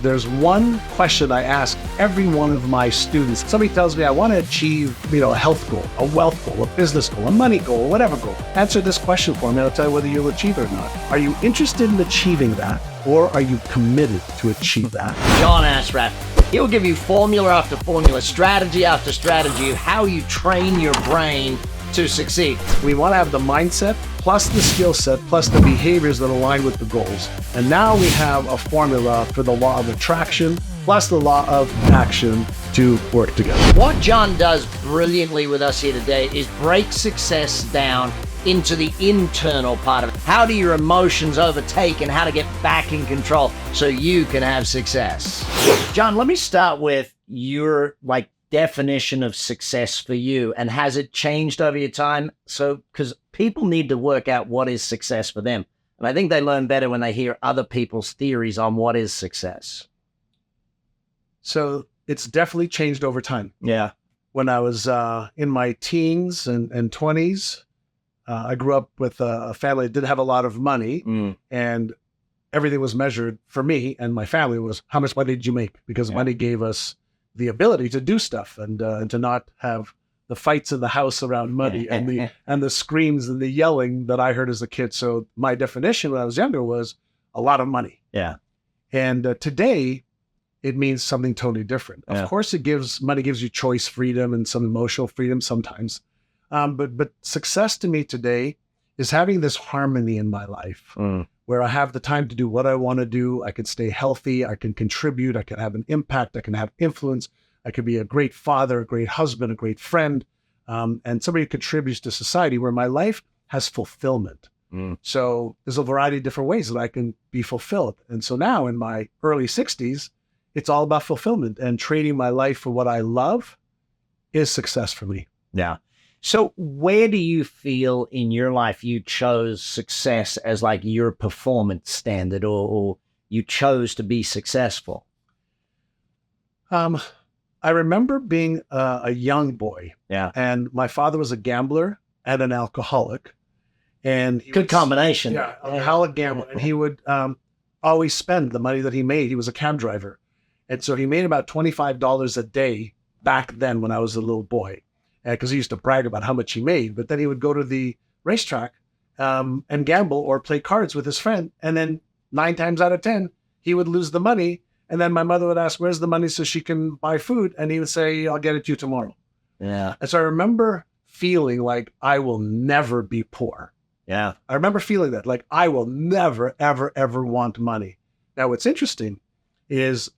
there's one question I ask every one of my students. Somebody tells me I want to achieve, a health goal, a wealth goal, a business goal, a money goal, whatever goal. Answer this question for me and I'll tell you whether you'll achieve it or not. Are you interested in achieving that, or are you committed to achieve that? John Assaraf, he'll give you formula after formula, strategy after strategy of how you train your brain to succeed. We want to have the mindset, plus the skill set, plus the behaviors that align with the goals. And now we have a formula for the law of attraction, plus the law of action to work together. What John does brilliantly with us here today is break success down into the internal part of it. How do your emotions overtake and how to get back in control so you can have success? John, let me start with your definition of success for you, and has it changed over your time? So, because people need to work out what is success for them. And I think they learn better when they hear other people's theories on what is success. So it's definitely changed over time. Yeah. When I was in my teens and 20s, I grew up with a family that didn't have a lot of money, and everything was measured for me and my family was how much money did you make? Because money gave us the ability to do stuff and to not have the fights in the house around money and the screams and the yelling that I heard as a kid. So my definition when I was younger was a lot of money. Yeah. And today it means something totally different. Of course, money gives you choice freedom and some emotional freedom sometimes. But success to me today is having this harmony in my life where I have the time to do what I want to do. I can stay healthy. I can contribute. I can have an impact. I can have influence. I can be a great father, a great husband, a great friend, and somebody who contributes to society where my life has fulfillment. So there's a variety of different ways that I can be fulfilled. And so now in my early 60s, it's all about fulfillment, and trading my life for what I love is success for me. Yeah. So where do you feel in your life you chose success as your performance standard, or you chose to be successful? I remember being a young boy. Yeah. And my father was a gambler and an alcoholic. And good combination. Yeah, alcoholic gambler. And he would always spend the money that he made. He was a cab driver. And so he made about $25 a day back then when I was a little boy. Because he used to brag about how much he made, but then he would go to the racetrack and gamble or play cards with his friend. And then 9 times out of 10, he would lose the money. And then my mother would ask, where's the money so she can buy food? And he would say, I'll get it to you tomorrow. Yeah. And so I remember feeling like I will never be poor. Yeah. I remember feeling that, like I will never, ever, ever want money. Now, what's interesting is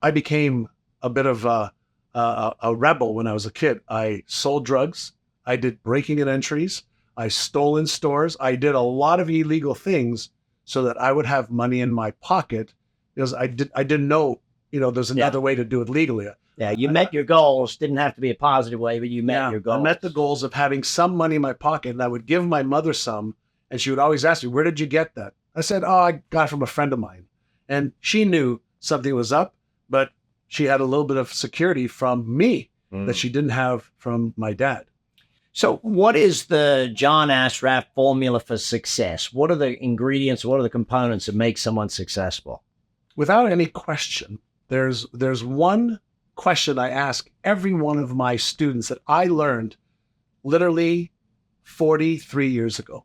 I became a bit of a rebel when I was a kid. I sold drugs. I did breaking and entries. I stole in stores. I did a lot of illegal things so that I would have money in my pocket, because I didn't know, there's another way to do it legally. Yeah, you met your goals. Didn't have to be a positive way, but you met your goals. I met the goals of having some money in my pocket, and I would give my mother some, and she would always ask me, where did you get that? I said, I got it from a friend of mine. And she knew something was up, but she had a little bit of security from me that she didn't have from my dad. So what is the John Assaraf formula for success? What are the ingredients? What are the components that make someone successful? Without any question, there's one question I ask every one of my students that I learned literally 43 years ago.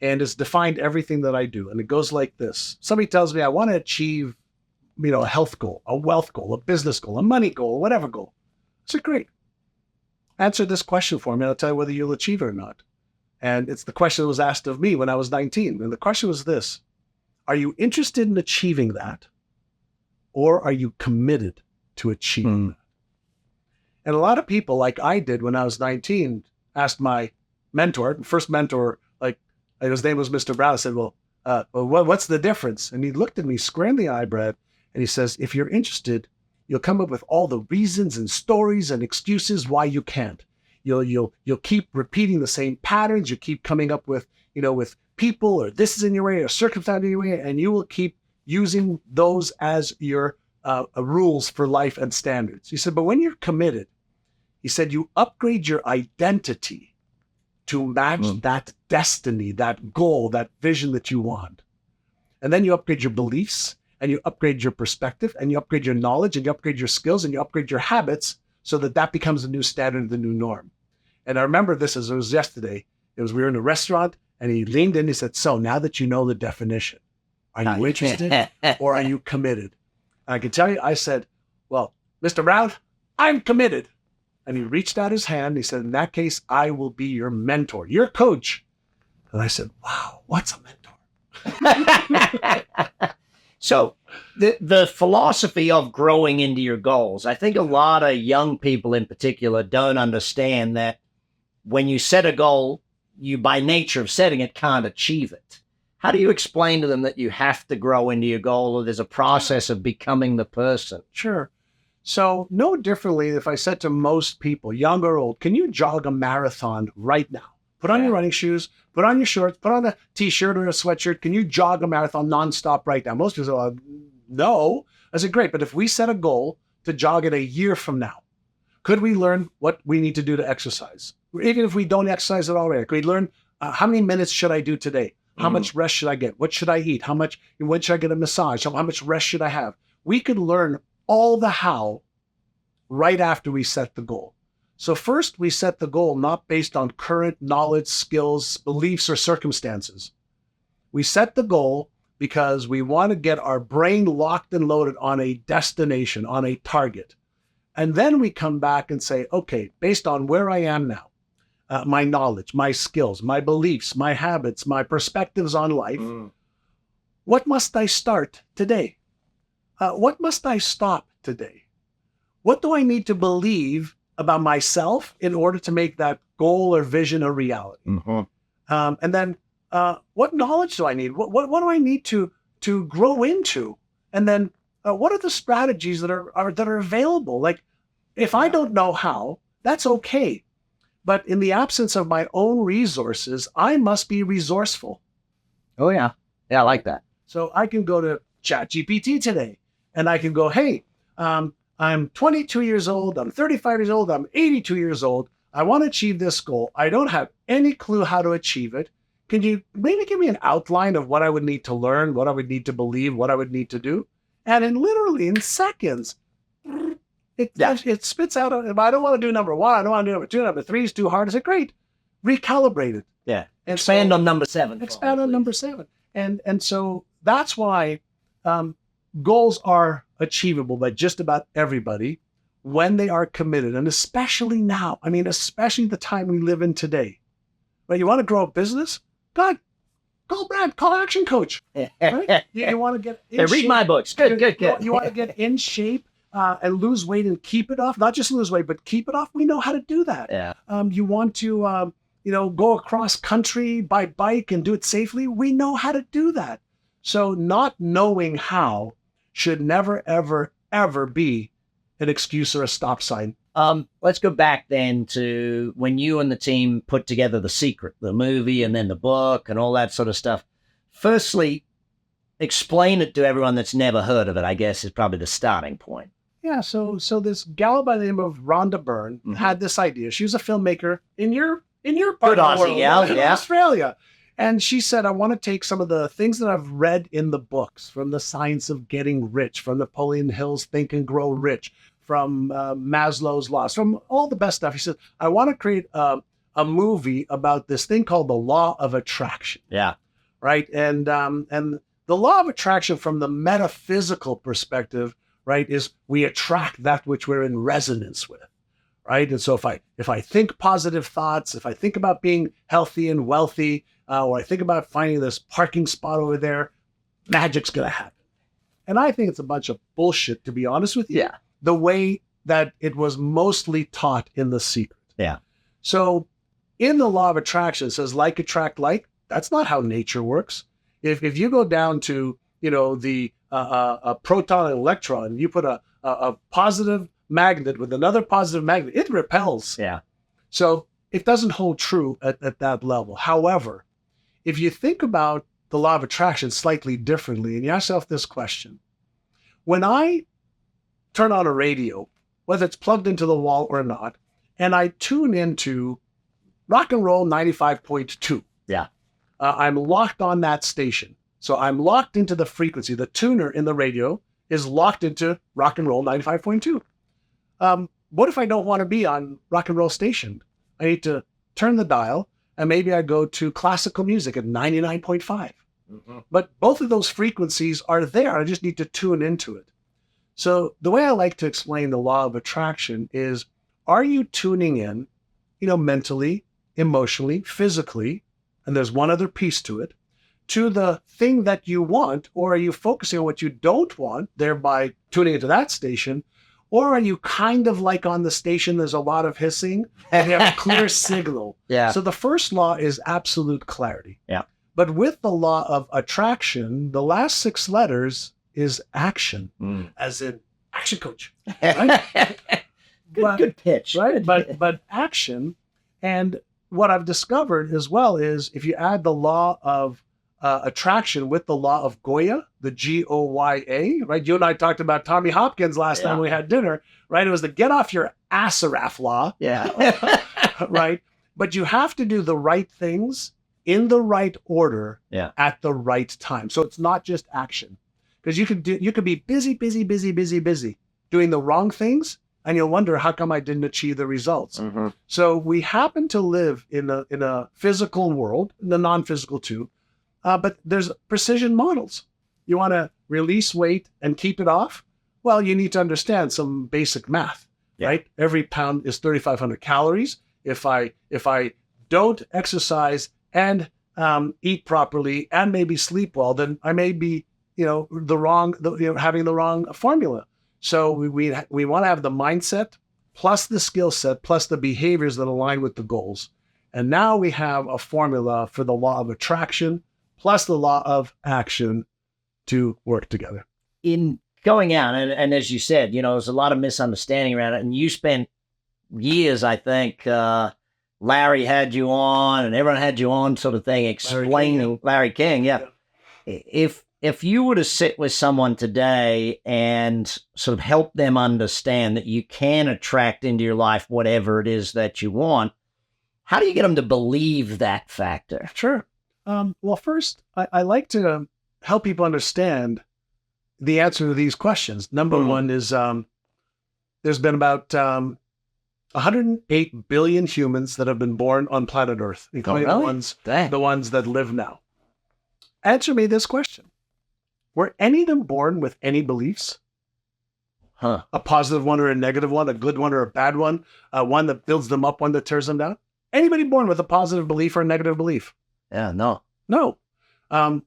And it's defined everything that I do. And it goes like this. Somebody tells me I want to achieve, a health goal, a wealth goal, a business goal, a money goal, whatever goal. I said, great. Answer this question for me, and I'll tell you whether you'll achieve it or not. And it's the question that was asked of me when I was 19. And the question was this: are you interested in achieving that, or are you committed to achieving that? And a lot of people, like I did when I was 19, asked my mentor, first mentor, his name was Mr. Brown. I said, well, what's the difference? And he looked at me square in the eye, Brad, and he says, if you're interested, you'll come up with all the reasons and stories and excuses why you can't. You'll keep repeating the same patterns. You keep coming up with, with people, or this is in your way, or circumstance in your way, and you will keep using those as your rules for life and standards. He said, but when you're committed, he said, you upgrade your identity to match that destiny, that goal, that vision that you want. And then you upgrade your beliefs, and you upgrade your perspective, and you upgrade your knowledge, and you upgrade your skills, and you upgrade your habits so that that becomes the new standard, the new norm. And I remember this as it was yesterday. We were in a restaurant, and he leaned in, he said, so now that you know the definition, are you interested or are you committed? And I can tell you, I said, well, Mr. Brown, I'm committed. And he reached out his hand. He said, in that case, I will be your mentor, your coach. And I said, wow, what's a mentor? So the philosophy of growing into your goals, I think a lot of young people in particular don't understand that when you set a goal, you by nature of setting it can't achieve it. How do you explain to them that you have to grow into your goal, or there's a process of becoming the person? Sure. So no differently, if I said to most people, young or old, can you jog a marathon right now? Put on your running shoes, put on your shorts, put on a t-shirt or a sweatshirt. Can you jog a marathon nonstop right now? Most people say, no. I said, great. But if we set a goal to jog it a year from now, could we learn what we need to do to exercise? Even if we don't exercise at all, could we learn how many minutes should I do today? How much rest should I get? What should I eat? When should I get a massage? How much rest should I have? We could learn all the how right after we set the goal. So first we set the goal not based on current knowledge, skills, beliefs, or circumstances. We set the goal because we want to get our brain locked and loaded on a destination, on a target. And then we come back and say, okay, based on where I am now, my knowledge, my skills, my beliefs, my habits, my perspectives on life, what must I start today? What must I stop today? What do I need to believe about myself in order to make that goal or vision a reality? And then what knowledge do I need? What do I need to grow into? And then what are the strategies that are available? Like, if I don't know how, that's okay. But in the absence of my own resources, I must be resourceful. Oh, yeah. Yeah, I like that. So I can go to ChatGPT today, and I can go, hey, I'm 22 years old, I'm 35 years old, I'm 82 years old. I want to achieve this goal. I don't have any clue how to achieve it. Can you maybe give me an outline of what I would need to learn, what I would need to believe, what I would need to do? And literally in seconds, it spits out, if I don't want to do number one, I don't want to do number two, number three is too hard. I said, great, recalibrate it. Yeah. Expand on number 7. Expand on number 7. And so that's why goals are achievable by just about everybody when they are committed, and especially now. I mean, especially the time we live in today. Right? You want to grow a business? God, call Brad, call ActionCOACH. Right? You want to get in shape. Read my books. Good. You want to get in shape and lose weight and keep it off. Not just lose weight, but keep it off. We know how to do that. Yeah. You want to go across country by bike and do it safely. We know how to do that. So not knowing how should never, ever, ever be an excuse or a stop sign. Let's go back then to when you and the team put together The Secret, the movie, and then the book and all that sort of stuff. Firstly, explain it to everyone that's never heard of it, I guess, is probably the starting point. Yeah, so this gal by the name of Rhonda Byrne had this idea. She was a filmmaker in your part of the world, in Australia. And she said, I want to take some of the things that I've read in the books, from The Science of Getting Rich, from Napoleon Hill's Think and Grow Rich, from Maslow's Laws, from all the best stuff. He said, I want to create a movie about this thing called the Law of Attraction. Yeah. Right? And the Law of Attraction from the metaphysical perspective, right, is we attract that which we're in resonance with. Right? And so if I think positive thoughts, if I think about being healthy and wealthy, or I think about finding this parking spot over there, magic's going to happen. And I think it's a bunch of bullshit, to be honest with you. Yeah. The way that it was mostly taught in The Secret. Yeah. So in the Law of Attraction, it says like attract like. That's not how nature works. If you go down to, the a proton and electron, you put a positive magnet with another positive magnet, it repels. Yeah. So it doesn't hold true at that level. However, if you think about the Law of Attraction slightly differently, and you ask yourself this question: when I turn on a radio, whether it's plugged into the wall or not, and I tune into rock and roll 95.2. Yeah. I'm locked on that station. So I'm locked into the frequency. The tuner in the radio is locked into rock and roll 95.2. What if I don't want to be on rock and roll station? I need to turn the dial, and maybe I go to classical music at 99.5. But both of those frequencies are there. I just need to tune into it. So the way I like to explain the law of attraction is, are you tuning in, mentally, emotionally, physically, and there's one other piece to it, to the thing that you want, or are you focusing on what you don't want, thereby tuning into that station? Or are you kind of like on the station, there's a lot of hissing, and you have a clear signal? Yeah. So the first law is absolute clarity. Yeah. But with the law of attraction, the last 6 letters is action, as in ActionCOACH. Right? Good pitch. Right? But action, and what I've discovered as well is if you add the law of attraction with the law of Goya, the Goya, right? You and I talked about Tommy Hopkins last time we had dinner, right? It was the get off your Assaraf law. Yeah. Right? But you have to do the right things in the right order at the right time. So it's not just action. Because you could be busy doing the wrong things, and you'll wonder, how come I didn't achieve the results? So we happen to live in a physical world, in the non-physical too, but there's precision models. You want to release weight and keep it off? Well, you need to understand some basic math, right? Every pound is 3,500 calories. If I don't exercise and eat properly and maybe sleep well, then I may be, having the wrong formula. So we want to have the mindset plus the skill set plus the behaviors that align with the goals. And now we have a formula for the law of attraction plus the law of action to work together. In going out, and as you said, there's a lot of misunderstanding around it. And you spent years, I think, Larry had you on and everyone had you on sort of thing, explaining Larry King. Yeah. If you were to sit with someone today and sort of help them understand that you can attract into your life whatever it is that you want, how do you get them to believe that factor? Sure. Well, first, I like to help people understand the answer to these questions. Number one is there's been about 108 billion humans that have been born on planet Earth, including the ones that live now. Answer me this question. Were any of them born with any beliefs? A positive one or a negative one, a good one or a bad one, one that builds them up, one that tears them down? Anybody born with a positive belief or a negative belief? Yeah, no. On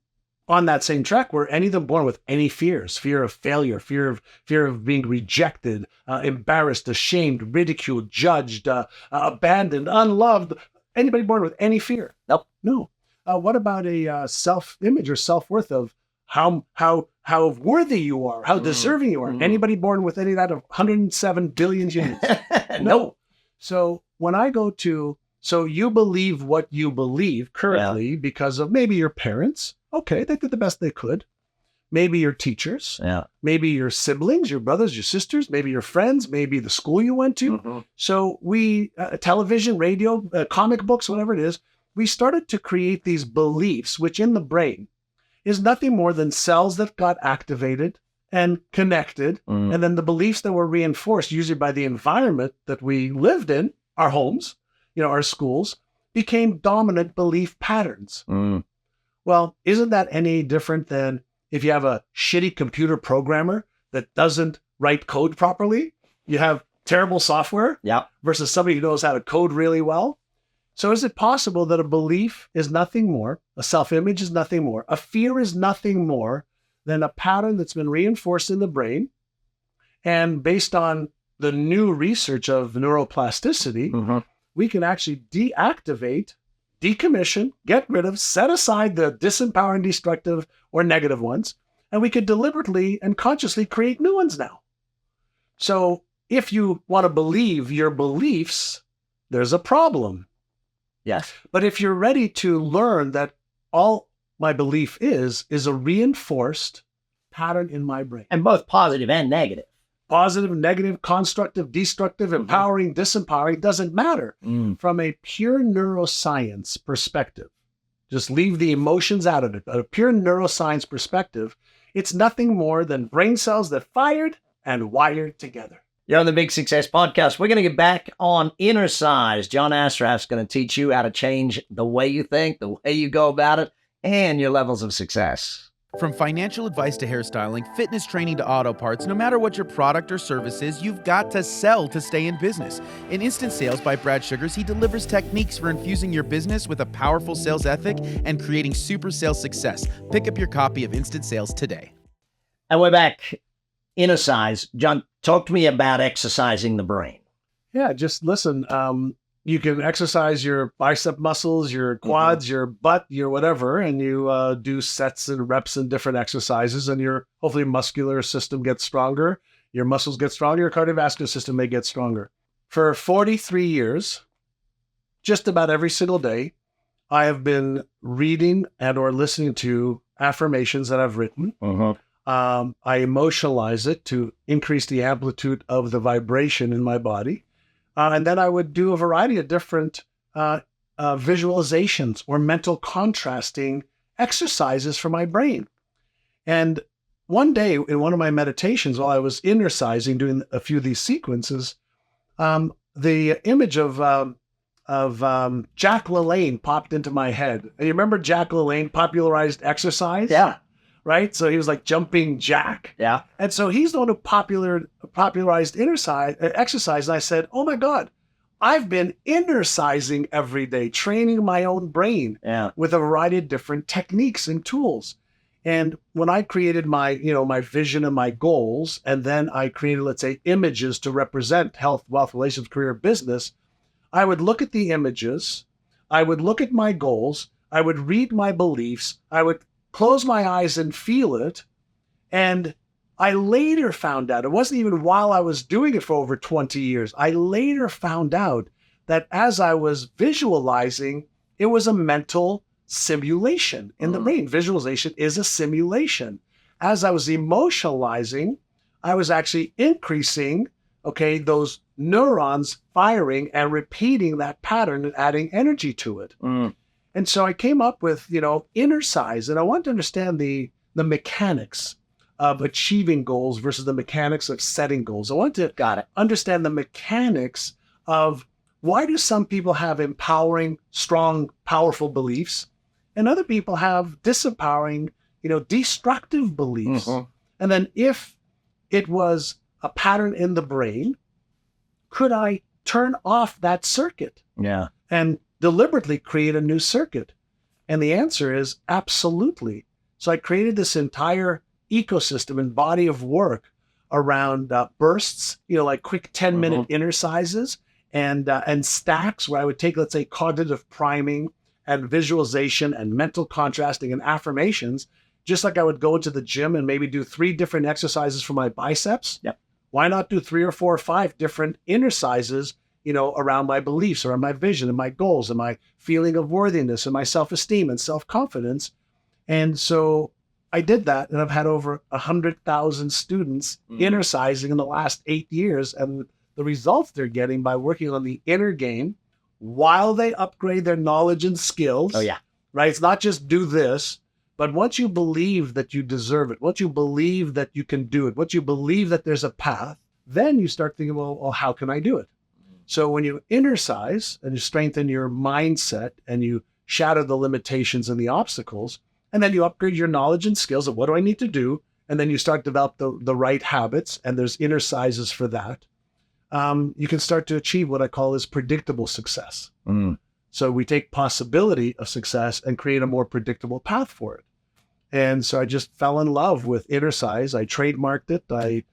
that same track, were any of them born with any fears? Fear of failure, fear of being rejected, embarrassed, ashamed, ridiculed, judged, abandoned, unloved? Anybody born with any fear? Nope. No. What about a self-image or self-worth of how worthy you are, how deserving you are? Anybody born with any of that of 107 billion humans? No. So when I go to, so you believe what you believe currently because of maybe your parents. Okay, they did the best they could. Maybe your teachers. Maybe your siblings, your brothers, your sisters, maybe your friends, maybe the school you went to. So we, television, radio, comic books, whatever it is, we started to create these beliefs, which in the brain is nothing more than cells that got activated and connected. And then the beliefs that were reinforced, usually by the environment that we lived in, our homes, our schools, became dominant belief patterns. Well, isn't that any different than if you have a shitty computer programmer that doesn't write code properly? You have terrible software versus somebody who knows how to code really well. So is it possible that a belief is nothing more, a self-image is nothing more, a fear is nothing more than a pattern that's been reinforced in the brain? And based on the new research of neuroplasticity, we can actually deactivate, decommission, get rid of, set aside the disempowering, destructive, or negative ones, and we could deliberately and consciously create new ones now. So if you want to believe your beliefs, there's a problem. Yes. But if you're ready to learn that all my belief is a reinforced pattern in my brain. And both positive and negative. Positive, negative, constructive, destructive, empowering, disempowering, doesn't matter. From a pure neuroscience perspective, just leave the emotions out of it. But a pure neuroscience perspective, it's nothing more than brain cells that fired and wired together. You're on the Big Success Podcast. We're going to get back on Innercise. John Assaraf's going to teach you how to change the way you think, the way you go about it, and your levels of success. From financial advice to hairstyling, fitness training to auto parts, no matter what your product or service is, you've got to sell to stay in business. In Instant Sales by Brad Sugars, he delivers techniques for infusing your business with a powerful sales ethic and creating super sales success. Pick up your copy of Instant Sales today. And we're back. Innercise. John, talk to me about exercising the brain. Yeah, just listen. You can exercise your bicep muscles, your quads, your butt, your whatever, and you do sets and reps and different exercises, and your hopefully muscular system gets stronger. Your muscles get stronger. Your cardiovascular system may get stronger. For 43 years, just about every single day, I have been reading and or listening to affirmations that I've written. I emotionalize it to increase the amplitude of the vibration in my body. And then I would do a variety of different visualizations or mental contrasting exercises for my brain. And one day in one of my meditations, while I was innercising, doing a few of these sequences, the image of Jack LaLanne popped into my head. And you remember Jack LaLanne popularized exercise? Yeah. Right? So he was like jumping jack. Yeah. And so he's the one who popularized exercise. And I said, oh my God, I've been innercising every day, training my own brain with a variety of different techniques and tools. And when I created my, my vision and my goals, and then I created, let's say, images to represent health, wealth, relationships, career, business, I would look at the images, I would look at my goals, I would read my beliefs, I would close my eyes and feel it. And I later found out, it wasn't even while I was doing it for over 20 years, I later found out that as I was visualizing, it was a mental simulation in the brain. Visualization is a simulation. As I was emotionalizing, I was actually increasing, those neurons firing and repeating that pattern and adding energy to it. And so I came up with, Innercise, and I wanted to understand the mechanics of achieving goals versus the mechanics of setting goals. I want to understand the mechanics of why do some people have empowering, strong, powerful beliefs, and other people have disempowering, destructive beliefs. And then if it was a pattern in the brain, could I turn off that circuit? Yeah. And deliberately create a new circuit? And the answer is absolutely. So I created this entire ecosystem and body of work around bursts, like quick 10-minute innercises and stacks where I would take, let's say, cognitive priming and visualization and mental contrasting and affirmations, just like I would go into the gym and maybe do 3 different exercises for my biceps. Yep. Why not do 3 or 4 or 5 different innercises around my beliefs, around my vision and my goals and my feeling of worthiness and my self-esteem and self-confidence. And so I did that, and I've had over 100,000 students innercising in the last 8 years, and the results they're getting by working on the inner game while they upgrade their knowledge and skills. Right? It's not just do this, but once you believe that you deserve it, once you believe that you can do it, once you believe that there's a path, then you start thinking, well, how can I do it? So when you innercise and you strengthen your mindset and you shatter the limitations and the obstacles, and then you upgrade your knowledge and skills of what do I need to do, and then you start to develop the right habits, and there's innercises for that, you can start to achieve what I call is predictable success. So we take possibility of success and create a more predictable path for it. And so I just fell in love with Innercise. I trademarked it. I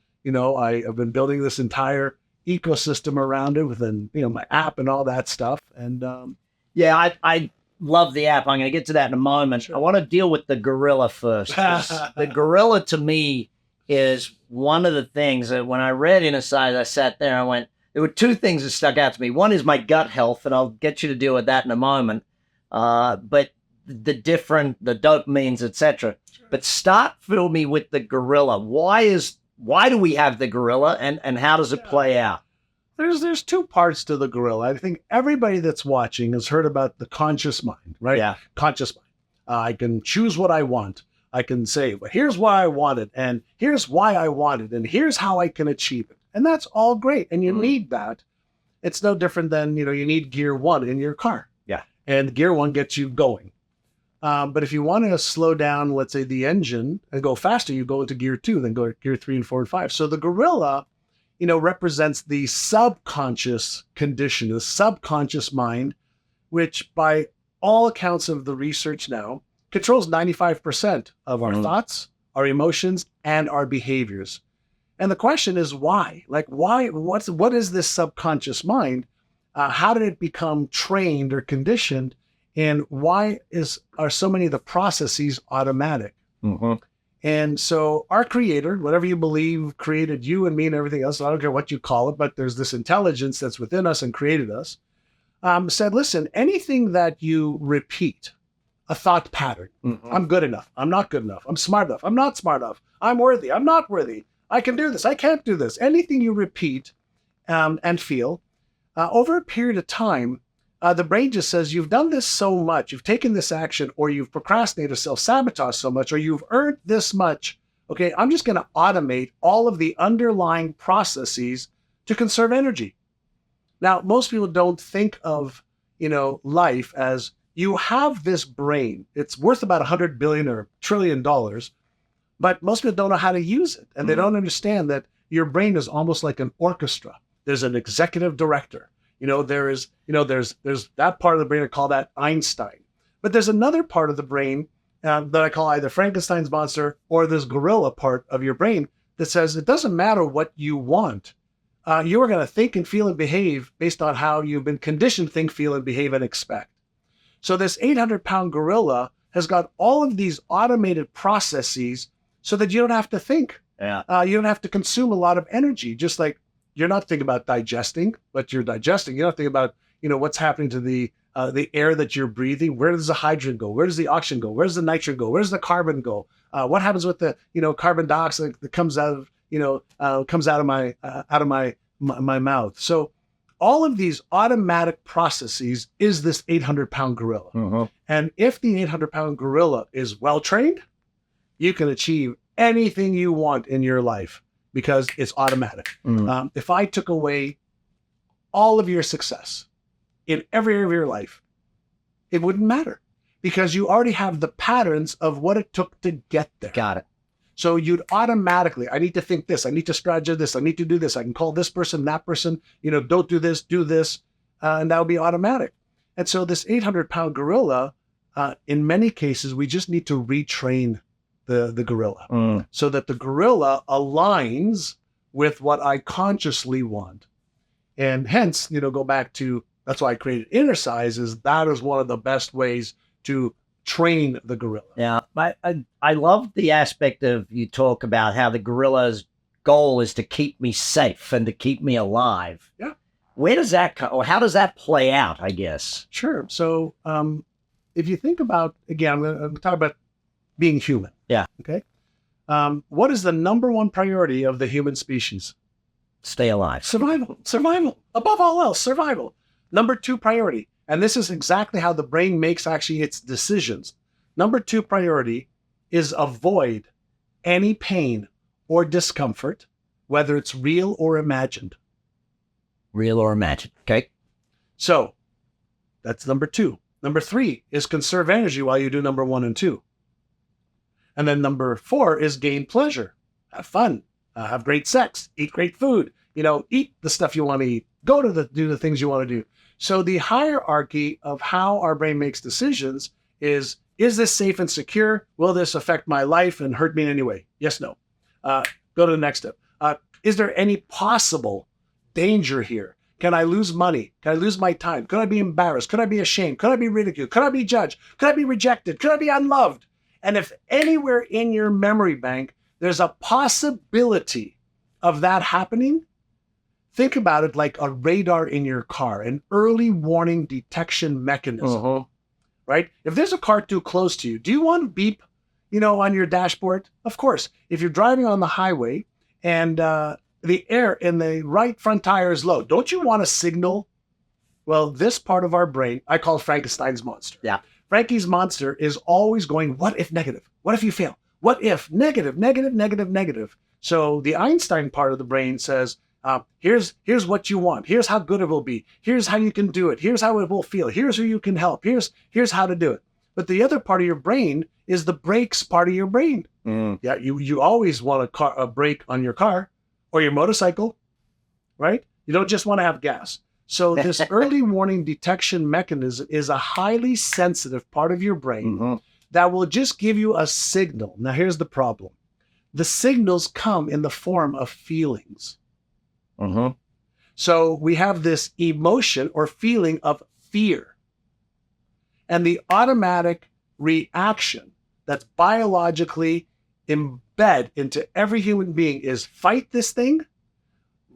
have been building this entire ecosystem around it within, my app and all that stuff. And I love the app. I'm going to get to that in a moment. Sure. I want to deal with the gorilla first. The gorilla to me is one of the things that when I read Innercise, I sat there and I went, there were 2 things that stuck out to me. One is my gut health, and I'll get you to deal with that in a moment. But the dopamines, etc. Sure. But fill me with the gorilla. Why do we have the gorilla, and how does it play out? There's 2 parts to the gorilla. I think everybody that's watching has heard about the conscious mind, right? Yeah. Conscious mind. I can choose what I want. I can say, well, here's why I want it, and here's why I want it, and here's how I can achieve it. And that's all great. And you need that. It's no different than, you need gear 1 in your car. Yeah. And gear 1 gets you going. But if you want to slow down, let's say, the engine and go faster, you go into gear 2, then go to gear 3 and 4 and 5. So the gorilla, represents the subconscious condition, the subconscious mind, which by all accounts of the research now controls 95% of our thoughts, our emotions, and our behaviors. And the question is why? Like, why? What is this subconscious mind? How did it become trained or conditioned? And why are so many of the processes automatic? And so our creator, whatever you believe, created you and me and everything else. I don't care what you call it, but there's this intelligence that's within us and created us. Said, listen, anything that you repeat, a thought pattern, I'm good enough, I'm not good enough, I'm smart enough, I'm not smart enough, I'm worthy, I'm not worthy, I can do this, I can't do this. Anything you repeat and feel, over a period of time, the brain just says, you've done this so much, you've taken this action, or you've procrastinated, self-sabotage so much, or you've earned this much. Okay, I'm just going to automate all of the underlying processes to conserve energy. Now, most people don't think of, life as you have this brain. It's worth about $100 billion or $1 trillion, but most people don't know how to use it. And they don't understand that your brain is almost like an orchestra. There's an executive director. There's that part of the brain, I call that Einstein. But there's another part of the brain that I call either Frankenstein's monster or this gorilla part of your brain that says it doesn't matter what you want. You are going to think and feel and behave based on how you've been conditioned to think, feel, and behave and expect. So this 800-pound gorilla has got all of these automated processes so that you don't have to think. Yeah. You don't have to consume a lot of energy. Just like you're not thinking about digesting, but you're digesting. You're not thinking about, what's happening to the air that you're breathing. Where does the hydrogen go? Where does the oxygen go? Where does the nitrogen go? Where does the carbon go? What happens with the, carbon dioxide that comes out of, my mouth? So all of these automatic processes is this 800-pound gorilla. And if the 800-pound gorilla is well-trained, you can achieve anything you want in your life because it's automatic. If I took away all of your success in every area of your life, it wouldn't matter because you already have the patterns of what it took to get there. Got it. So you'd automatically, I need to think this, I need to strategize this, I need to do this, I can call this person, that person, don't do this, and that would be automatic. And so this 800-pound gorilla, in many cases, we just need to retrain the gorilla so that the gorilla aligns with what I consciously want. And hence, go back to, that's why I created Innercise, is that is one of the best ways to train the gorilla. Yeah, I love the aspect of you talk about how the gorilla's goal is to keep me safe and to keep me alive. Yeah. Where does that come, or how does that play out, I guess? Sure. So if you think about, again, I'm going to talk about being human. Yeah. Okay. What is the number one priority of the human species? Stay alive. Survival. Above all else, survival. Number 2 priority. And this is exactly how the brain makes actually its decisions. Number 2 priority is avoid any pain or discomfort, whether it's real or imagined. Real or imagined. Okay. So that's number 2. Number 3 is conserve energy while you do number 1 and 2. And then number 4 is gain pleasure. Have fun. Have great sex. Eat great food. Eat the stuff you want to eat. Do the things you want to do. So the hierarchy of how our brain makes decisions is this safe and secure? Will this affect my life and hurt me in any way? Yes, no. Go to the next step. Is there any possible danger here? Can I lose money? Can I lose my time? Could I be embarrassed? Could I be ashamed? Could I be ridiculed? Could I be judged? Could I be rejected? Could I be unloved? And if anywhere in your memory bank, there's a possibility of that happening, think about it like a radar in your car, an early warning detection mechanism, right? If there's a car too close to you, do you want to beep, on your dashboard? Of course. If you're driving on the highway and the air in the right front tire is low, don't you want to signal? Well, this part of our brain, I call Frankenstein's monster. Yeah. Frankie's monster is always going, what if negative? What if you fail? What if negative, negative, negative, negative? So the Einstein part of the brain says, here's what you want. Here's how good it will be. Here's how you can do it. Here's how it will feel. Here's who you can help. Here's how to do it. But the other part of your brain is the brakes part of your brain. Yeah, you always want a brake on your car or your motorcycle, right? You don't just want to have gas. So this early warning detection mechanism is a highly sensitive part of your brain that will just give you a signal. Now, here's the problem. The signals come in the form of feelings. So we have this emotion or feeling of fear. And the automatic reaction that's biologically embedded into every human being is fight this thing,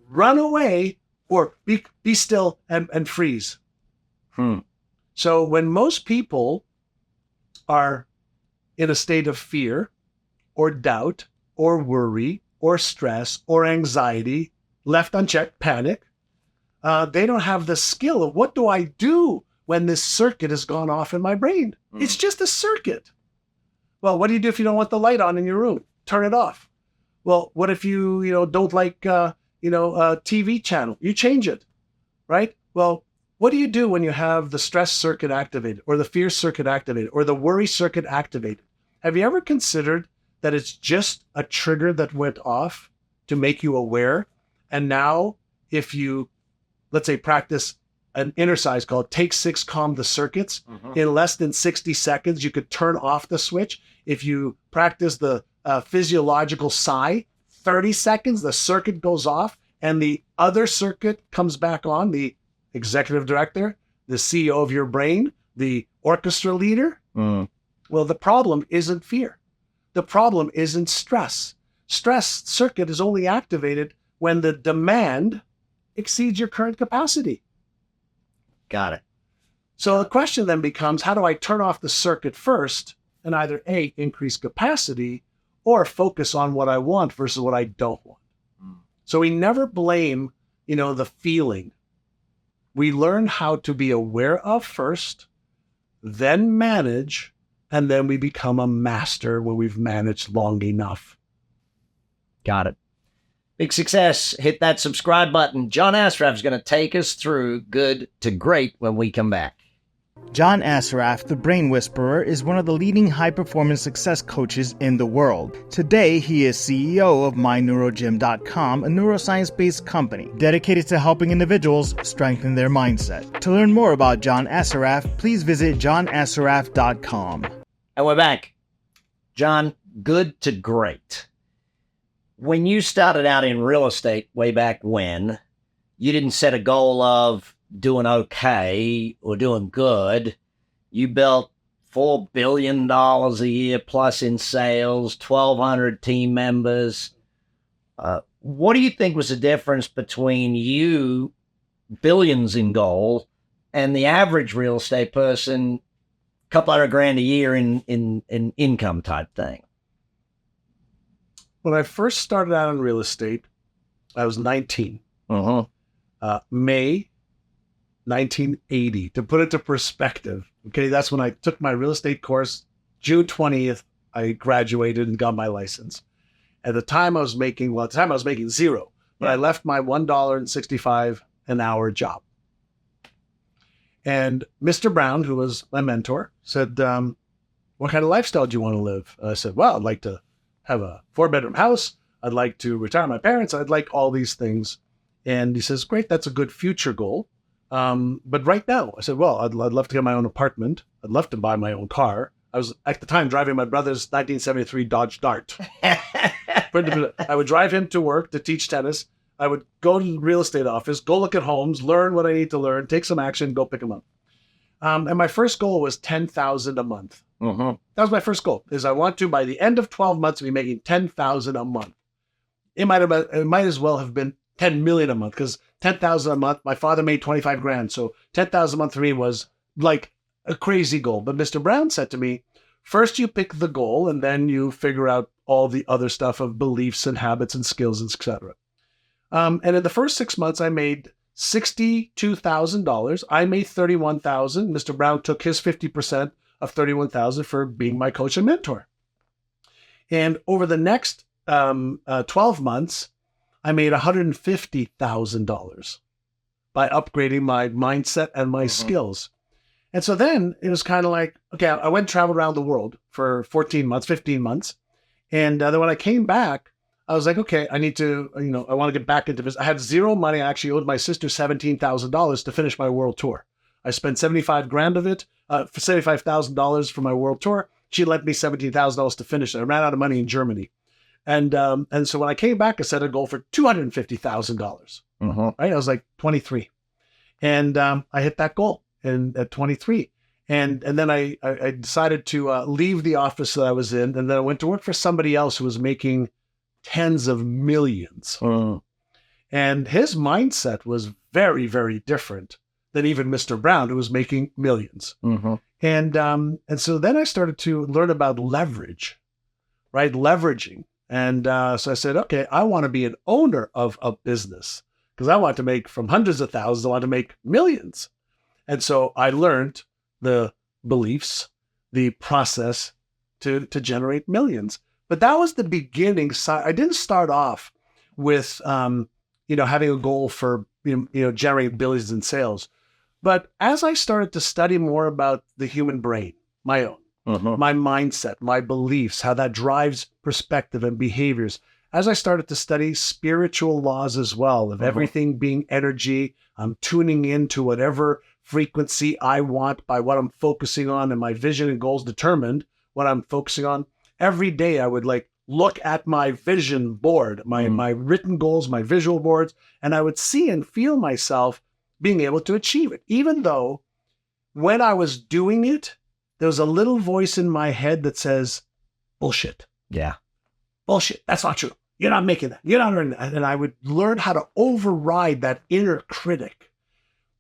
run away, or be still and freeze. So when most people are in a state of fear or doubt or worry or stress or anxiety, left unchecked, panic, they don't have the skill of what do I do when this circuit has gone off in my brain? It's just a circuit. Well, what do you do if you don't want the light on in your room? Turn it off. Well, what if you don't like a TV channel? You change it, right? Well, what do you do when you have the stress circuit activated or the fear circuit activated or the worry circuit activated? Have you ever considered that it's just a trigger that went off to make you aware? And now if you, let's say, practice an Innercise called Take 6, Calm the Circuits, in less than 60 seconds, you could turn off the switch. If you practice the physiological sigh, 30 seconds, the circuit goes off and the other circuit comes back on, the executive director, the CEO of your brain, the orchestra leader. Well, the problem isn't fear. The problem isn't stress. Stress circuit is only activated when the demand exceeds your current capacity. Got it. So the question then becomes, how do I turn off the circuit first and either A, increase capacity, or focus on what I want versus what I don't want? So we never blame, the feeling. We learn how to be aware of first, then manage, and then we become a master when we've managed long enough. Got it. Big success. Hit that subscribe button. John Assaraf is going to take us through good to great when we come back. John Assaraf, the Brain Whisperer, is one of the leading high-performance success coaches in the world. Today, he is CEO of MyNeuroGym.com, a neuroscience-based company dedicated to helping individuals strengthen their mindset. To learn more about John Assaraf, please visit johnassaraf.com. And we're back. John, good to great. When you started out in real estate way back when, you didn't set a goal of doing okay or doing good. You built $4 billion a year plus in sales, 1,200 team members. What do you think was the difference between you, billions in goal, and the average real estate person, a couple hundred grand a year in income type thing? When I first started out in real estate, I was 19. May 1980. To put it to perspective, okay, that's when I took my real estate course. June 20th, I graduated and got my license. At the time I was making zero, but I left my $1.65 an hour job. And Mr. Brown, who was my mentor, said, what kind of lifestyle do you want to live? I said, well, I'd like to have a 4-bedroom house. I'd like to retire my parents. I'd like all these things. And he says, great, that's a good future goal. But right now, I said, well, I'd love to get my own apartment. I'd love to buy my own car. I was at the time driving my brother's 1973 Dodge Dart. I would drive him to work to teach tennis. I would go to the real estate office, go look at homes, learn what I need to learn, take some action, go pick them up. And my first goal was $10,000 a month. That was my first goal, is I want to, by the end of 12 months, be making $10,000 a month. It might as well have been 10 million a month, because 10,000 a month, my father made 25 grand. So 10,000 a month for me was like a crazy goal. But Mr. Brown said to me, first you pick the goal and then you figure out all the other stuff of beliefs and habits and skills, etc. And in the first 6 months, I made $62,000. I made $31,000. Mr. Brown took his 50% of 31,000 for being my coach and mentor. And over the next 12 months, I made $150,000 by upgrading my mindset and my skills. And so then it was kind of like, okay, I went and traveled around the world for 14 months, 15 months. And then when I came back, I was like, okay, I need to, I want to get back into business. I had zero money. I actually owed my sister $17,000 to finish my world tour. I spent 75 grand of it, for $75,000 for my world tour. She lent me $17,000 to finish it. I ran out of money in Germany. And so when I came back, I set a goal for $250,000. Right? I was like 23. And I hit that goal at 23. And then I decided to leave the office that I was in. And then I went to work for somebody else who was making tens of millions. And his mindset was very, very different than even Mr. Brown, who was making millions. And so then I started to learn about leverage, right? Leveraging. And so I said, okay, I want to be an owner of a business because I want to make from hundreds of thousands, I want to make millions. And so I learned the beliefs, the process to generate millions. But that was the beginning. I didn't start off with, having a goal for, generating billions in sales. But as I started to study more about the human brain, my own, my mindset, my beliefs, how that drives perspective and behaviors, as I started to study spiritual laws as well, of everything being energy, I'm tuning into whatever frequency I want by what I'm focusing on, and my vision and goals determined what I'm focusing on. Every day I would look at my vision board, my written goals, my visual boards, and I would see and feel myself being able to achieve it. Even though when I was doing it, there was a little voice in my head that says, bullshit. Yeah. Bullshit. That's not true. You're not making that. You're not earning that. And I would learn how to override that inner critic.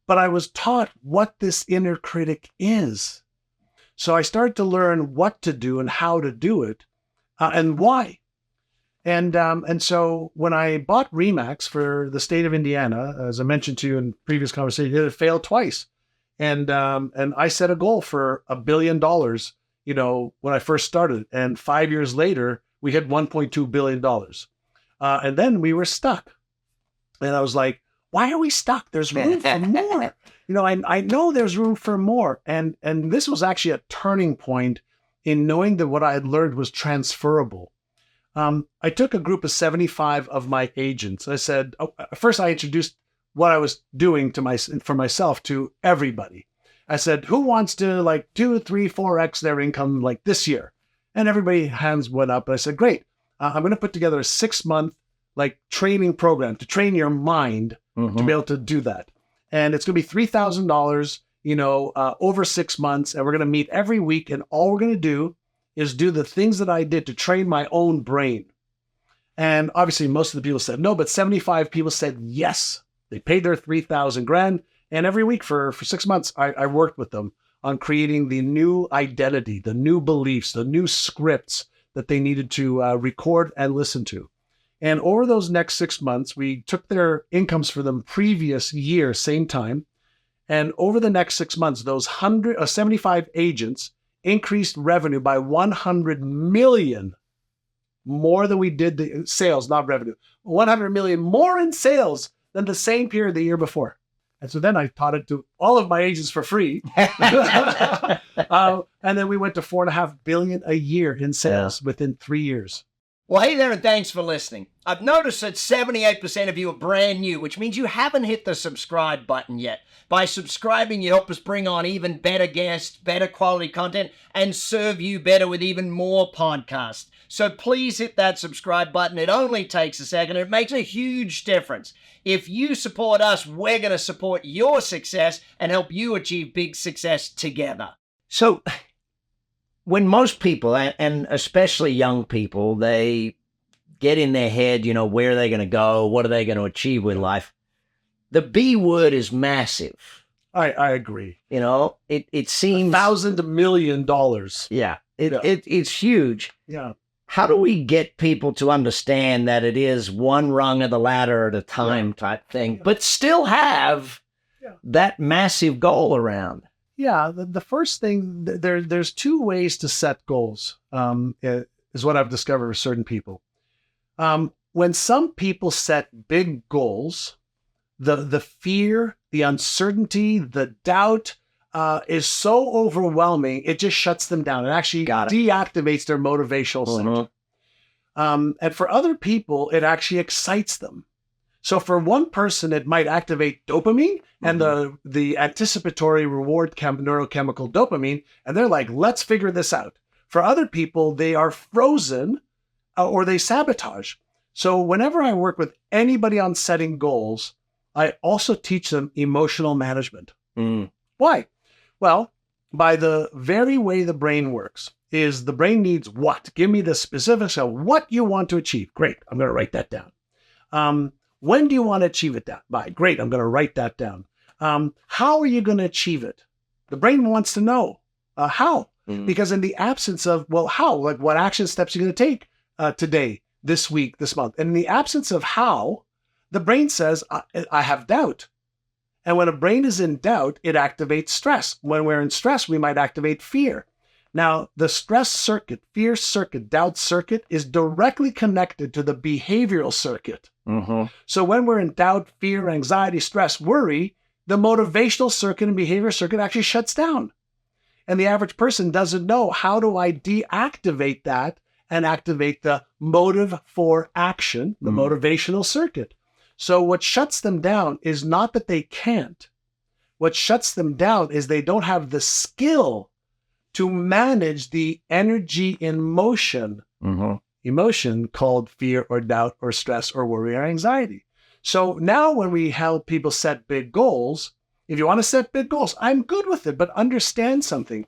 But I was taught what this inner critic is. So I started to learn what to do and how to do it and why. And so when I bought Remax for the state of Indiana, as I mentioned to you in previous conversation, it failed twice. And I set a goal for $1 billion, when I first started. And 5 years later, we hit $1.2 billion. And then we were stuck. And I was like, why are we stuck? There's room for more. I know there's room for more. And this was actually a turning point in knowing that what I had learned was transferable. I took a group of 75 of my agents. I said, first I introduced what I was doing for myself to everybody. I said, who wants to 2, 3, 4x their income this year? And everybody hands went up. And I said, great. I'm going to put together a 6-month training program to train your mind to be able to do that. And it's going to be $3,000, over 6 months. And we're going to meet every week. And all we're going to do is do the things that I did to train my own brain. And obviously most of the people said no, but 75 people said yes. They paid their 3,000 grand. And every week for 6 months, I worked with them on creating the new identity, the new beliefs, the new scripts that they needed to record and listen to. And over those next 6 months, we took their incomes for them previous year, same time. And over the next 6 months, those 75 agents increased revenue by 100 million more than we did the sales, not revenue. 100 million more in sales than the same period the year before. And so then I taught it to all of my agents for free. And then we went to $4.5 billion a year in sales within 3 years. Well, hey there, and thanks for listening. I've noticed that 78% of you are brand new, which means you haven't hit the subscribe button yet. By subscribing, you help us bring on even better guests, better quality content, and serve you better with even more podcasts. So please hit that subscribe button. It only takes a second. It makes a huge difference. If you support us, we're going to support your success and help you achieve big success together. So when most people, and especially young people, they get in their head, where are they going to go? What are they going to achieve with life? The B word is massive. I agree. It seems $1,000 to $1 million. Yeah. It's huge. Yeah. How do we get people to understand that it is one rung of the ladder at a time type thing, but still have that massive goal around? Yeah, the first thing, there's two ways to set goals, is what I've discovered with certain people. When some people set big goals, the fear, the uncertainty, the doubt is so overwhelming, it just shuts them down. It actually deactivates their motivational center. And for other people, it actually excites them. So for one person, it might activate dopamine and the anticipatory reward neurochemical dopamine, and they're like, let's figure this out. For other people, they are frozen or they sabotage. So whenever I work with anybody on setting goals, I also teach them emotional management. Why? Well, by the very way the brain works, is the brain needs what? Give me the specifics of what you want to achieve. Great, I'm going to write that down. When do you want to achieve it by? Great, I'm going to write that down. How are you going to achieve it? The brain wants to know how. Because in the absence of, well, how? Like what action steps are you going to take today, this week, this month? And in the absence of how, the brain says, I have doubt. And when a brain is in doubt, it activates stress. When we're in stress, we might activate fear. Now, the stress circuit, fear circuit, doubt circuit is directly connected to the behavioral circuit. So when we're in doubt, fear, anxiety, stress, worry, the motivational circuit and behavior circuit actually shuts down. And the average person doesn't know, how do I deactivate that and activate the motive for action, the motivational circuit? So what shuts them down is not that they can't. What shuts them down is they don't have the skill to manage the energy in motion, emotion called fear or doubt or stress or worry or anxiety. So now when we help people set big goals, if you want to set big goals, I'm good with it, but understand something.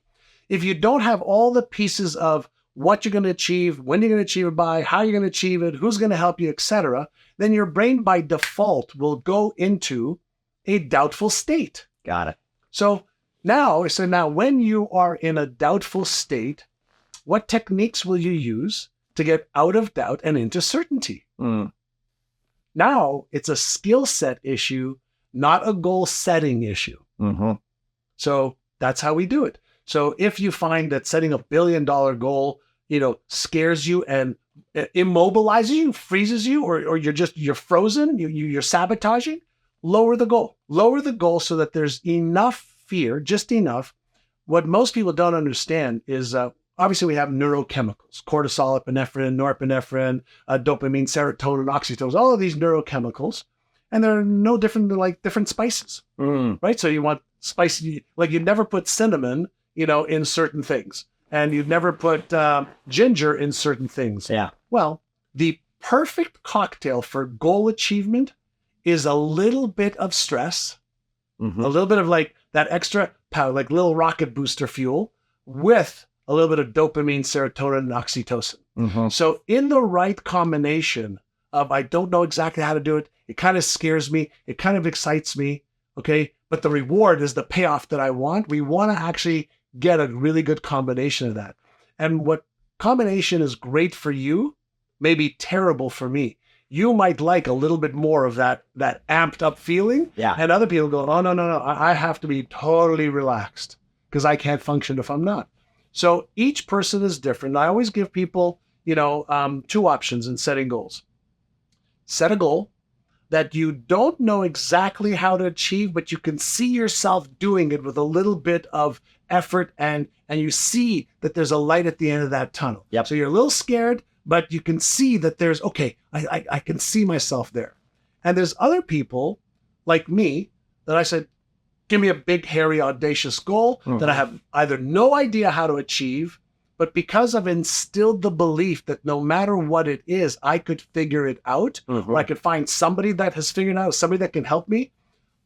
If you don't have all the pieces of what you're going to achieve, when you're going to achieve it by, how you're going to achieve it, who's going to help you, etc., then your brain by default will go into a doubtful state. Got it. So now when you are in a doubtful state, what techniques will you use to get out of doubt and into certainty? Now it's a skill set issue, not a goal setting issue. So that's how we do it. So if you find that setting a $1 billion goal, scares you and immobilizes you, freezes you, or you're frozen, you're sabotaging, lower the goal. Lower the goal so that there's enough fear, just enough. What most people don't understand is obviously we have neurochemicals, cortisol, epinephrine, norepinephrine, dopamine, serotonin, oxytocin, all of these neurochemicals. And they're no different than like different spices, right? So you want spicy, like you'd never put cinnamon, in certain things. And you'd never put ginger in certain things. Yeah. Well, the perfect cocktail for goal achievement is a little bit of stress, a little bit of like that extra power, like little rocket booster fuel with a little bit of dopamine, serotonin, and oxytocin. So in the right combination of, I don't know exactly how to do it. It kind of scares me. It kind of excites me. Okay. But the reward is the payoff that I want. We want to actually get a really good combination of that. And what combination is great for you may be terrible for me. You might like a little bit more of that amped up feeling. Yeah. And other people go, oh, no. I have to be totally relaxed because I can't function if I'm not. So each person is different. I always give people, two options in setting goals. Set a goal that you don't know exactly how to achieve, but you can see yourself doing it with a little bit of effort, and you see that there's a light at the end of that tunnel. Yep. So you're a little scared, but you can see that there's, I can see myself there. And there's other people like me that I said, give me a big, hairy, audacious goal that I have either no idea how to achieve, but because I've instilled the belief that no matter what it is, I could figure it out, or I could find somebody that has figured it out, somebody that can help me,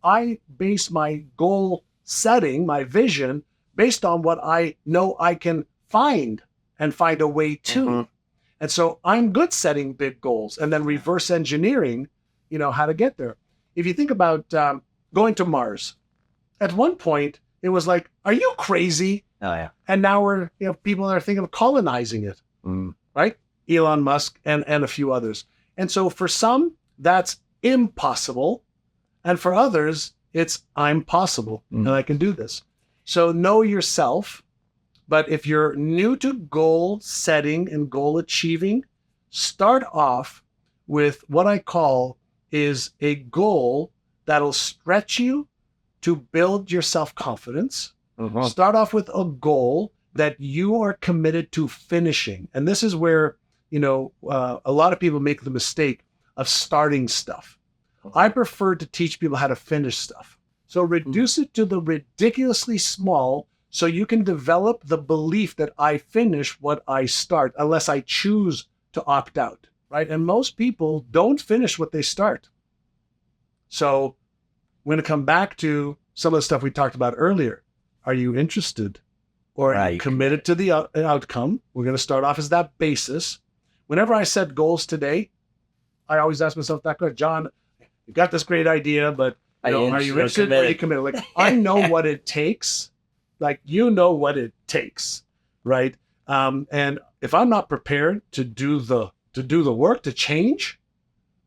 I base my goal setting, my vision, based on what I know I can find and find a way to. And so I'm good setting big goals and then reverse engineering, how to get there. If you think about going to Mars, at one point, it was like, are you crazy? Oh, yeah. And now we're, people are thinking of colonizing it, right? Elon Musk and a few others. And so for some, that's impossible. And for others, it's I'm possible and I can do this. So know yourself. But if you're new to goal setting and goal achieving, start off with what I call is a goal that'll stretch you to build your self-confidence. Start off with a goal that you are committed to finishing. And this is where, a lot of people make the mistake of starting stuff. I prefer to teach people how to finish stuff. So reduce it to the ridiculously small so you can develop the belief that I finish what I start unless I choose to opt out, right? And most people don't finish what they start. So we're going to come back to some of the stuff we talked about earlier. Are you interested or are you committed to the outcome? We're going to start off as that basis. Whenever I set goals today, I always ask myself that question, John, you got this great idea, but are you interested or are you committed? Like, I know what it takes. Like, what it takes, right? And if I'm not prepared to do the work to change,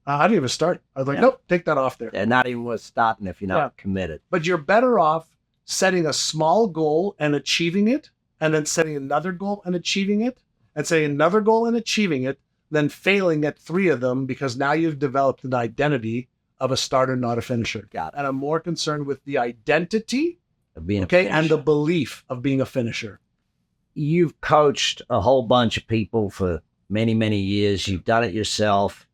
I didn't even start. I was like, nope, take that off there. Yeah, not even worth starting if you're not committed. But you're better off setting a small goal and achieving it, and then setting another goal and achieving it, and setting another goal and achieving it, then failing at 3 of them because now you've developed an identity of a starter, not a finisher. Got it. And I'm more concerned with the identity Of being and the belief of being a finisher. You've coached a whole bunch of people for many, many years. You've done it yourself.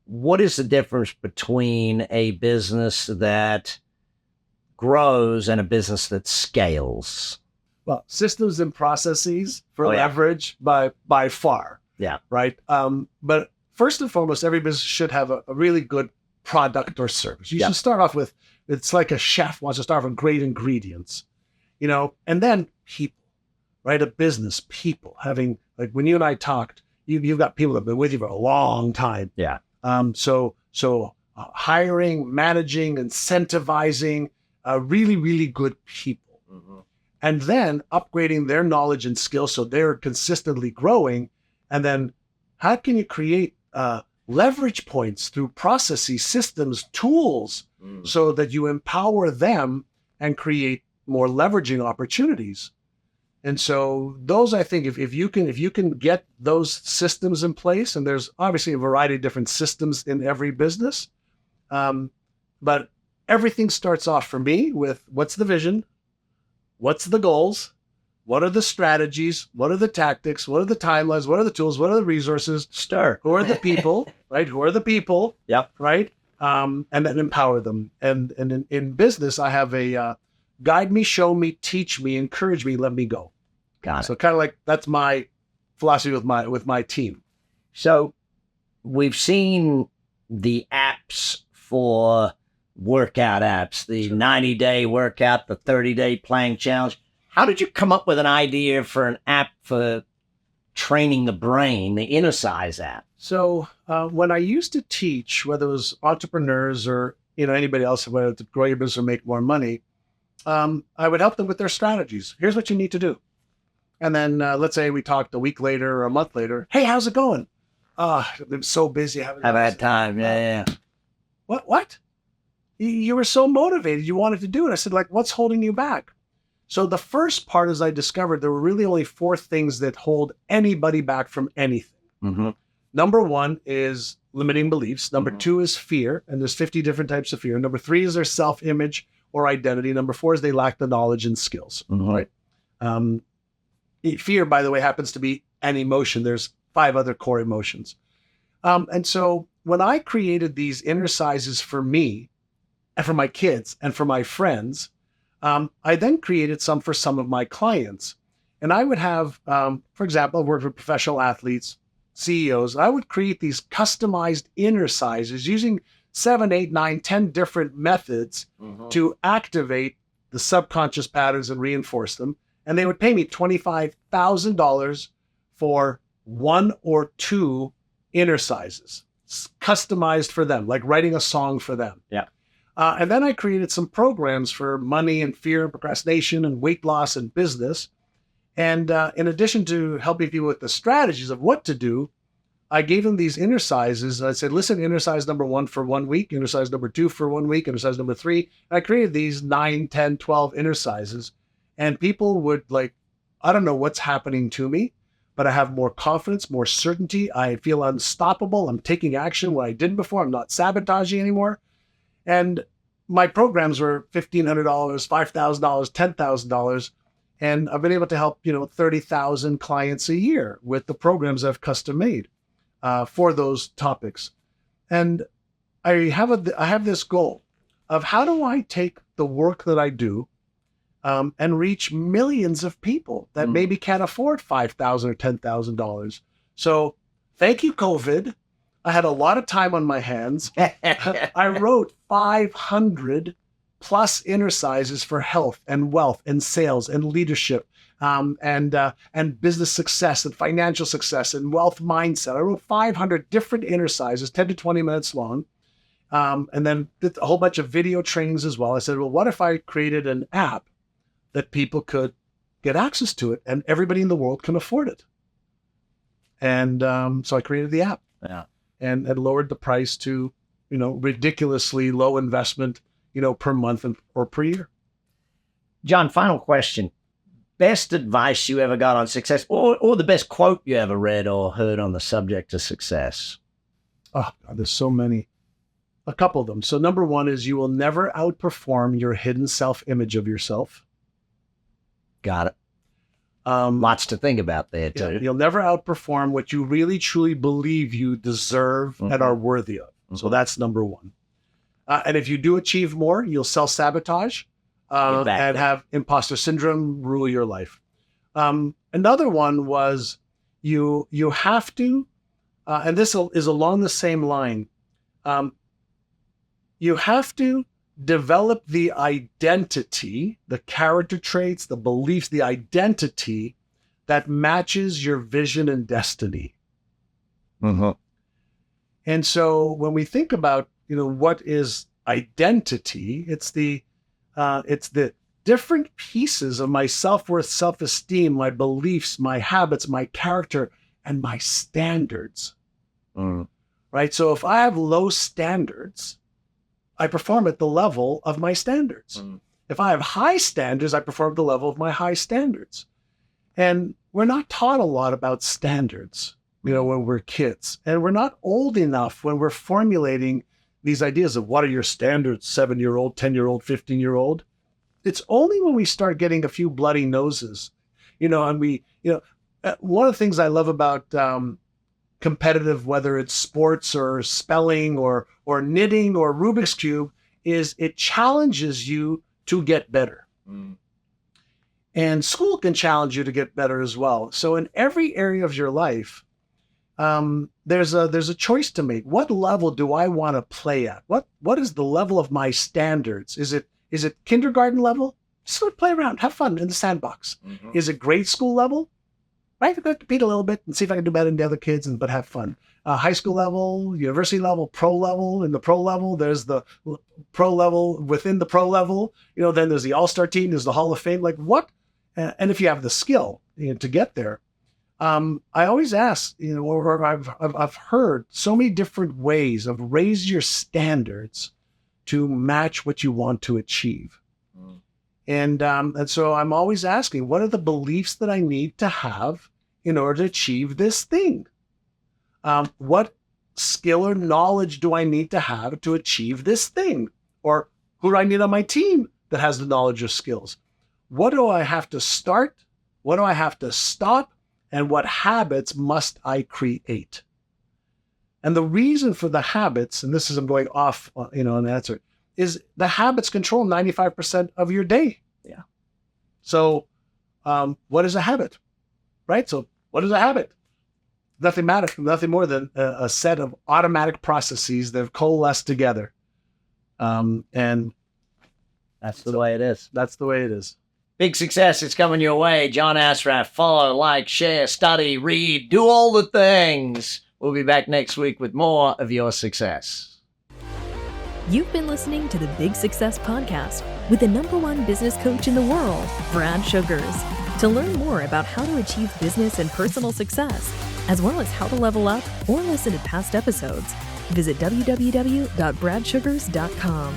What is the difference between a business that grows and a business that scales? Well, systems and processes for leverage by far. Yeah. Right. But first and foremost, every business should have a really good product or service. You should start off with, it's like a chef wants to start with great ingredients, and then people, right? A business, people having, like when you and I talked, you've got people that have been with you for a long time. Yeah. So hiring, managing, incentivizing really, really good people. And then upgrading their knowledge and skills so they're consistently growing. And then how can you create leverage points through processes, systems, tools, so that you empower them and create more leveraging opportunities? And so those, I think, if you can get those systems in place, and there's obviously a variety of different systems in every business, but everything starts off for me with what's the vision, what's the goals, what are the strategies, what are the tactics, what are the timelines, what are the tools, what are the resources, who are the people, right? Who are the people, right? And then empower them. And in business, I have a guide me, show me, teach me, encourage me, let me go. Got it. So kind of like that's my philosophy with my team. So we've seen the apps for workout apps, the 90-day workout, the 30-day plank challenge. How did you come up with an idea for an app for training the brain, the Innercise app? So when I used to teach, whether it was entrepreneurs or anybody else, whether to grow your business or make more money, I would help them with their strategies. Here's what you need to do. And then let's say we talked a week later or a month later. Hey, how's it going? I'm so busy. Haven't had time. Yeah. What? You were so motivated. You wanted to do it. I said, what's holding you back? So the first part is I discovered there were really only 4 things that hold anybody back from anything. Number 1 is limiting beliefs. Number 2 is fear. And there's 50 different types of fear. Number 3 is their self-image or identity. Number 4 is they lack the knowledge and skills. Right. Fear, by the way, happens to be an emotion. There's 5 other core emotions. And so when I created these Innercises for me and for my kids and for my friends, I then created some for some of my clients. And I would have, for example, I've worked with professional athletes, CEOs. I would create these customized Innercises using 7, 8, 9, 10 different methods to activate the subconscious patterns and reinforce them. And they would pay me $25,000 for 1 or 2 Innercises, customized for them, like writing a song for them. Yeah. And then I created some programs for money and fear and procrastination and weight loss and business. And in addition to helping people with the strategies of what to do, I gave them these Innercises. I said, listen, Innercise number 1 for 1 week, Innercise number 2 for 1 week, Innercise number 3. And I created these 9, 10, 12 Innercises. And people would like, I don't know what's happening to me, but I have more confidence, more certainty. I feel unstoppable. I'm taking action where I didn't before. I'm not sabotaging anymore. And my programs were $1,500, $5,000, $10,000. And I've been able to help, 30,000 clients a year with the programs I've custom made for those topics. And I have this goal of how do I take the work that I do and reach millions of people that maybe can't afford $5,000 or $10,000. So thank you, COVID. I had a lot of time on my hands. I wrote 500 plus Innercises for health and wealth and sales and leadership and business success and financial success and wealth mindset. I wrote 500 different Innercises, 10 to 20 minutes long. And then did a whole bunch of video trainings as well. I said, well, what if I created an app that people could get access to it and everybody in the world can afford it? And so I created the app and lowered the price to, ridiculously low investment, per month or per year. John, final question. Best advice you ever got on success, or the best quote you ever read or heard on the subject of success? Oh, God, there's so many. A couple of them. So number one is you will never outperform your hidden self-image of yourself. Got it. Lots to think about there, too. Yeah, you'll never outperform what you really, truly believe you deserve and are worthy of. So that's number one. And if you do achieve more, you'll self-sabotage and have imposter syndrome rule your life. Another one was you have to, and this is along the same line, you have to develop the identity, the character traits, the beliefs, the identity that matches your vision and destiny. And so when we think about, what is identity, it's the different pieces of my self-worth, self-esteem, my beliefs, my habits, my character, and my standards. Right? So if I have low standards, I perform at the level of my standards. If I have high standards, I perform at the level of my high standards. And we're not taught a lot about standards, when we're kids. And we're not old enough when we're formulating these ideas of what are your standards, 7-year-old, 10-year-old, 15-year-old. It's only when we start getting a few bloody noses, and we, one of the things I love about competitive, whether it's sports or spelling or knitting or Rubik's Cube, is it challenges you to get better. And school can challenge you to get better as well. So in every area of your life, there's a choice to make. What level do I want to play at? What is the level of my standards? Is it kindergarten level? Just go play around, have fun in the sandbox. Is it grade school level? Right, I'm going to compete a little bit and see if I can do better than the other kids, but have fun. High school level, university level, pro level. In the pro level, there's the pro level within the pro level. Then there's the all-star team, there's the Hall of Fame. Like what? And if you have the skill to get there, I always ask, or I've heard so many different ways of raise your standards to match what you want to achieve. And so I'm always asking, what are the beliefs that I need to have in order to achieve this thing? What skill or knowledge do I need to have to achieve this thing? Or who do I need on my team that has the knowledge or skills? What do I have to start? What do I have to stop? And what habits must I create? And the reason for the habits, and this is I'm going off, an answer, is the habits control 95% of your day. Yeah. So what is a habit? Right? So what is a habit? Nothing more than a set of automatic processes that have coalesced together. And that's the way it is. That's the way it is. Big success is coming your way. John Assaraf, follow, like, share, study, read, do all the things. We'll be back next week with more of your success. You've been listening to the Big Success Podcast with the #1 business coach in the world, Brad Sugars. To learn more about how to achieve business and personal success, as well as how to level up or listen to past episodes, visit www.bradsugars.com.